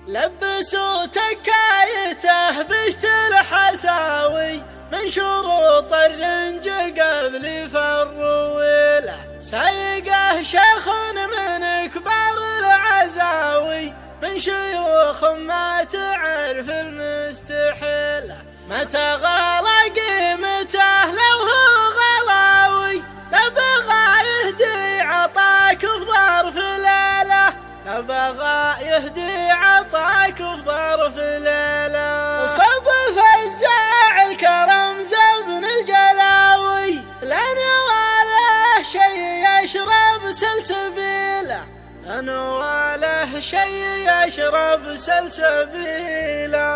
لبسوا تكايته بشت الحساوي من شروط الرنج قبل فروله، سيقه شيخ من كبار العزاوي من شيوخ ما تعرف المستحيله، متى غلا قيمته لو هو غلاوي لبغى يهدي عطاك في ظرف ليله، لبغى يهدي عطاك في ظرف ليله. صب فزاع الكرم زبن الجلاوي لأنه وله شي يشرب سلسبيله، لأنه وله شي يشرب سلسبيله.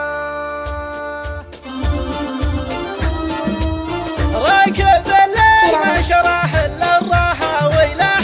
راكب الليل ما شرح إلا الرهاوي لا